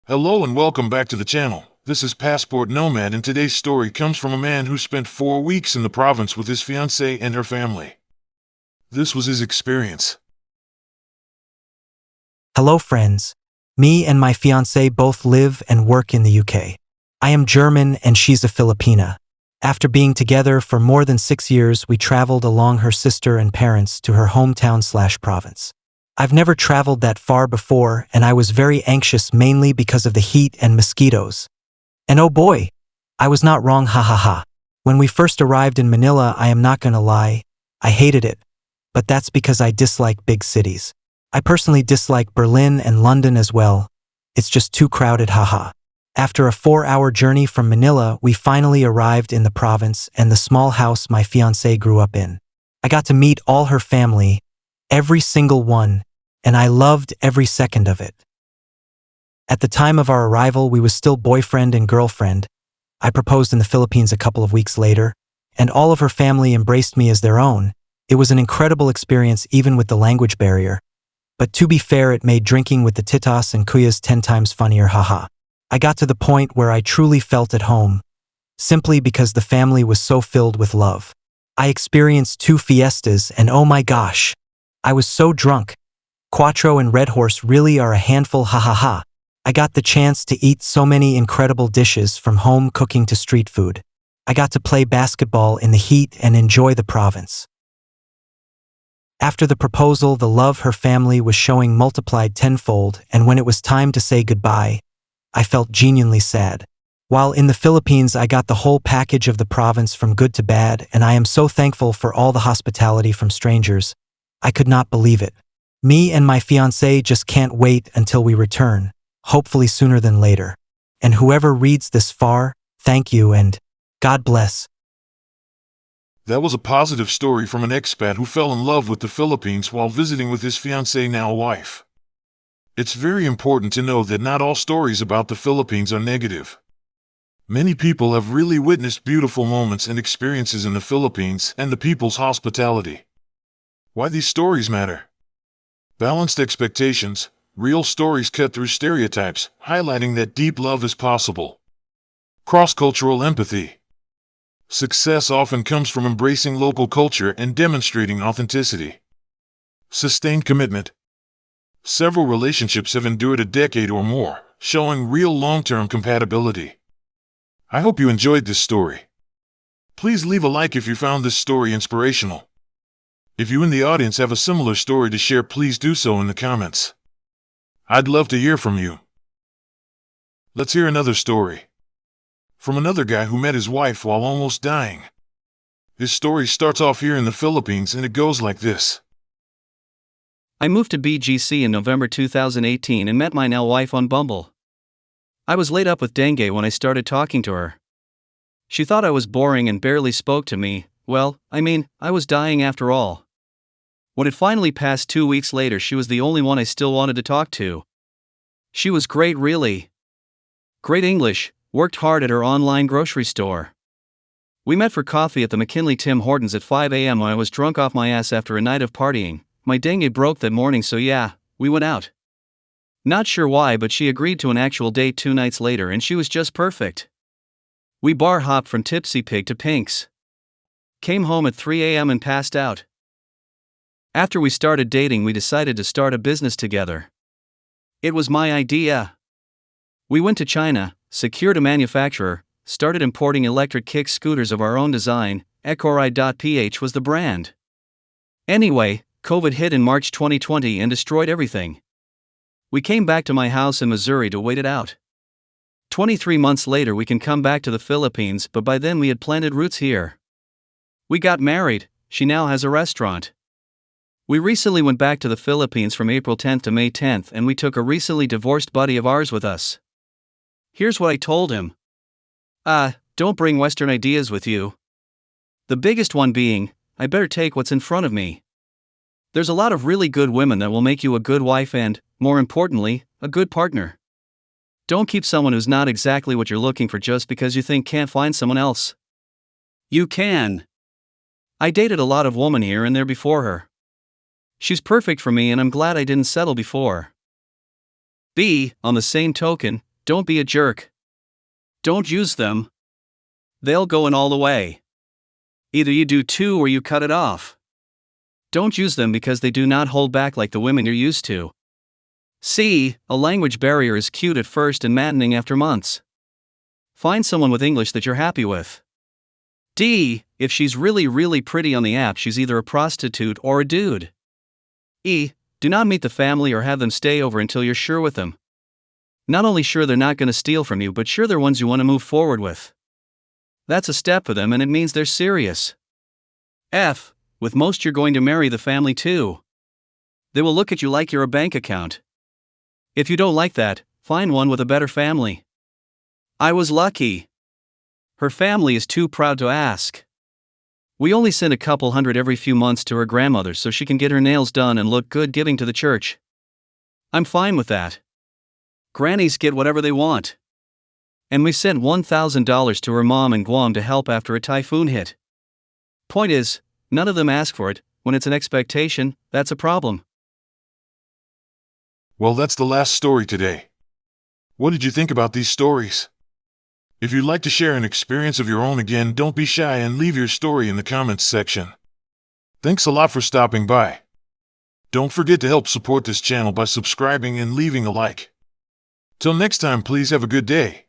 Hello and welcome back to the channel. This is Passport Nomad and today's story comes from a man who spent 4 weeks in the province with his fiancée and her family. This was his experience. Hello friends. Me and my fiancée both live and work in the UK. I am German and she's a Filipina. After being together for more than 6 years, we traveled along her sister and parents to her hometown/province. I've never traveled that far before and I was very anxious mainly because of the heat and mosquitoes. And oh boy, I was not wrong, ha ha ha. When we first arrived in Manila, I am not gonna lie, I hated it. But that's because I dislike big cities. I personally dislike Berlin and London as well. It's just too crowded, haha. After a 4-hour journey from Manila, we finally arrived in the province and the small house my fiancée grew up in. I got to meet all her family, every single one, and I loved every second of it. At the time of our arrival, we was still boyfriend and girlfriend. I proposed in the Philippines a couple of weeks later, and all of her family embraced me as their own. It was an incredible experience even with the language barrier. But to be fair, it made drinking with the titas and kuyas 10 times funnier, haha. I got to the point where I truly felt at home, simply because the family was so filled with love. I experienced 2 fiestas and oh my gosh, I was so drunk. Quattro and Red Horse really are a handful, ha ha ha. I got the chance to eat so many incredible dishes from home cooking to street food. I got to play basketball in the heat and enjoy the province. After the proposal, the love her family was showing multiplied tenfold, and when it was time to say goodbye, I felt genuinely sad. While in the Philippines, I got the whole package of the province from good to bad, and I am so thankful for all the hospitality from strangers. I could not believe it. Me and my fiancée just can't wait until we return, hopefully sooner than later. And whoever reads this far, thank you and God bless. That was a positive story from an expat who fell in love with the Philippines while visiting with his fiancée, now wife. It's very important to know that not all stories about the Philippines are negative. Many people have really witnessed beautiful moments and experiences in the Philippines and the people's hospitality. Why these stories matter? Balanced expectations, real stories cut through stereotypes, highlighting that deep love is possible. Cross-cultural empathy. Success often comes from embracing local culture and demonstrating authenticity. Sustained commitment. Several relationships have endured a decade or more, showing real long-term compatibility. I hope you enjoyed this story. Please leave a like if you found this story inspirational. If you in the audience have a similar story to share, please do so in the comments. I'd love to hear from you. Let's hear another story. From another guy who met his wife while almost dying. His story starts off here in the Philippines and it goes like this. I moved to BGC in November 2018 and met my now wife on Bumble. I was laid up with dengue when I started talking to her. She thought I was boring and barely spoke to me. Well, I was dying after all. When it finally passed 2 weeks later, she was the only one I still wanted to talk to. She was great, really. Great English, worked hard at her online grocery store. We met for coffee at the McKinley Tim Hortons at 5 a.m. when I was drunk off my ass after a night of partying. My dengue broke that morning, so yeah, we went out. Not sure why, but she agreed to an actual date 2 nights later and she was just perfect. We bar hopped from Tipsy Pig to Pink's. Came home at 3 a.m. and passed out. After we started dating, we decided to start a business together. It was my idea. We went to China, secured a manufacturer, started importing electric kick scooters of our own design. Ecorai.ph was the brand. Anyway, COVID hit in March 2020 and destroyed everything. We came back to my house in Missouri to wait it out. 23 months later we can come back to the Philippines, but by then we had planted roots here. We got married, she now has a restaurant. We recently went back to the Philippines from April 10th to May 10th and we took a recently divorced buddy of ours with us. Here's what I told him. Don't bring Western ideas with you. The biggest one being, I better take what's in front of me. There's a lot of really good women that will make you a good wife and, more importantly, a good partner. Don't keep someone who's not exactly what you're looking for just because you think can't find someone else. You can. I dated a lot of women here and there before her. She's perfect for me and I'm glad I didn't settle before. B, on the same token, Don't be a jerk. Don't use them. They'll go in all the way. Either you do too or you cut it off. Don't use them because they do not hold back like the women you're used to. C. A language barrier is cute at first and maddening after months. Find someone with English that you're happy with. D. If she's really pretty on the app, she's either a prostitute or a dude. E. Do not meet the family or have them stay over until you're sure with them. Not only sure they're not going to steal from you, but sure they're ones you want to move forward with. That's a step for them and it means they're serious. F. With most you're going to marry the family too. They will look at you like you're a bank account. If you don't like that, find one with a better family. I was lucky. Her family is too proud to ask. We only send a couple hundred every few months to her grandmother so she can get her nails done and look good giving to the church. I'm fine with that. Grannies get whatever they want. And we sent $1,000 to her mom in Guam to help after a typhoon hit. Point is, none of them ask for it. When it's an expectation, that's a problem. Well, that's the last story today. What did you think about these stories? If you'd like to share an experience of your own again, don't be shy and leave your story in the comments section. Thanks a lot for stopping by. Don't forget to help support this channel by subscribing and leaving a like. Till next time, please have a good day.